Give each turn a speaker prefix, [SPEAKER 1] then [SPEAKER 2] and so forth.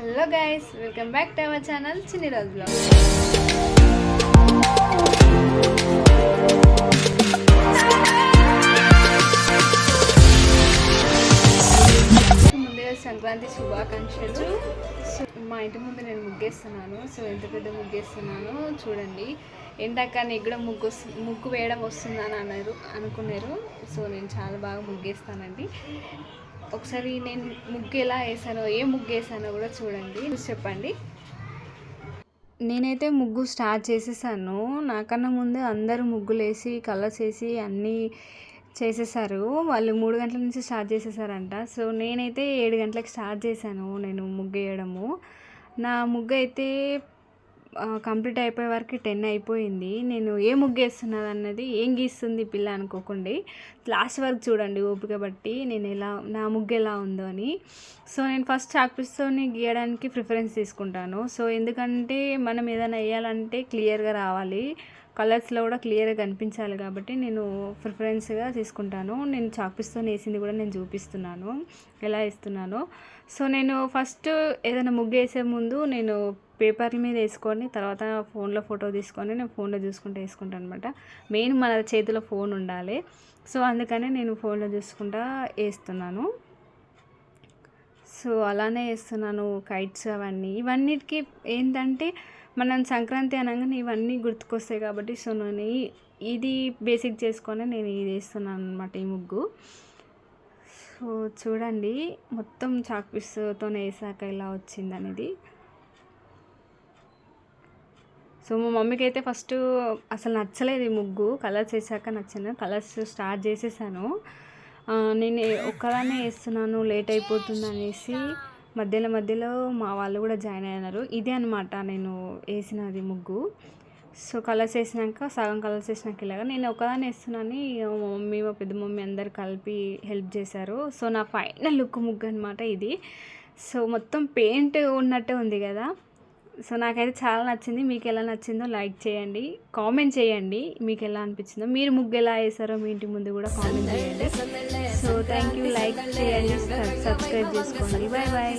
[SPEAKER 1] Hello guys, welcome back to our channel చిన్ని రోజు blog. ముందుగా సంక్రాంతి శుభాకాంక్షలు. మా ఇంటి ముందు నేను ముగ్గేస్తున్నాను. సో ఎంత పెద్ద ముగ్గేస్తున్నాను చూడండి. ఎండాక నీకు కూడా ముగ్గు వేయడం వస్తుందని అనుకున్నారు. సో నేను చాలా బాగా ముగ్గేస్తానండి. ఒకసారి నేను ముగ్గు ఎలా వేసానో, ఏ ముగ్గు వేసానో కూడా చూడండి, చెప్పండి. నేనైతే ముగ్గు స్టార్ట్ చేసేసాను. నాకన్నా ముందు అందరూ ముగ్గులు వేసి కలర్స్ వేసి అన్నీ చేసేసారు. వాళ్ళు 3 గంటల నుంచి స్టార్ట్ చేసేసారంట. సో నేనైతే 7 గంటలకు స్టార్ట్ చేశాను నేను ముగ్గు వేయడము. నా ముగ్గు అయితే కంప్లీట్ అయిపోయే వరకు 10 అయిపోయింది. నేను ఏ ముగ్గు వేస్తున్నది అన్నది, ఏం గీస్తుంది పిల్ల అనుకోకండి, లాస్ట్ వరకు చూడండి ఓపిక బట్టి నేను నా ముగ్గు ఎలా ఉందో అని. సో నేను ఫస్ట్ చాక్ పీస్తోని గీయడానికి ప్రిఫరెన్స్ తీసుకుంటాను. సో ఎందుకంటే మనం ఏదైనా వేయాలంటే క్లియర్గా రావాలి, కలర్స్లో కూడా క్లియర్గా కనిపించాలి కాబట్టి నేను ప్రిఫరెన్స్గా తీసుకుంటాను. నేను చాక్ పీస్తో వేసింది కూడా నేను చూపిస్తున్నాను ఎలా వేస్తున్నానో. సో నేను ఫస్ట్ ఏదైనా ముగ్గు వేసే ముందు నేను పేపర్ల మీద వేసుకొని తర్వాత ఫోన్లో ఫోటో తీసుకొని నేను ఫోన్లో చూసుకుంటూ వేసుకుంటాను అనమాట. మెయిన్ మన చేతిలో ఫోన్ ఉండాలి. సో అందుకనే నేను ఫోన్లో చూసుకుంటా వేస్తున్నాను. సో అలానే వేస్తున్నాను. కైట్స్ ఇవన్నిటికీ ఏంటంటే మనం సంక్రాంతి అనగానే ఇవన్నీ గుర్తుకొస్తాయి కాబట్టి సో నేను ఇది బేసిక్ చేసుకొని నేను ఇది వేస్తున్నాను అనమాట, ఈ ముగ్గు. సో చూడండి మొత్తం చాక్ పీస్తో వేసాక ఇలా వచ్చింది అనేది. సో మా మమ్మీకి అయితే ఫస్ట్ అసలు నచ్చలేదు ఈ ముగ్గు. కలర్స్ వేసాక నచ్చింది. కలర్స్ స్టార్ట్ చేసేసాను. నేను ఒక్కదాన్నే వేస్తున్నాను, లేట్ అయిపోతుంది అనేసి మధ్యలో మా వాళ్ళు కూడా జాయిన్ అయినారు. ఇదే అనమాట నేను వేసినది ముగ్గు. సో కలర్స్ వేసినాక సగం కలర్స్ వేసినాక ఇలాగా నేను ఒకదాన్ని వేస్తున్నాను. మా మమ్మీ మా పెద్ద మమ్మీ అందరు కలిపి హెల్ప్ చేశారు. సో నా ఫైనల్ లుక్ ముగ్గు అనమాట ఇది. సో మొత్తం పెయింట్ ఉన్నట్టే ఉంది కదా. సో నాకైతే చాలా నచ్చింది. మీకు ఎలా నచ్చిందో లైక్ చేయండి, కామెంట్ చేయండి మీకు ఎలా అనిపించిందో. మీరు ముగ్గు ఎలా వేసారో మీ ఇంటి ముందు కూడా కామెంట్ చేయండి. So thank you. లైక్ చేయండి, సబ్స్క్రైబ్ చేసుకోండి. Bye bye.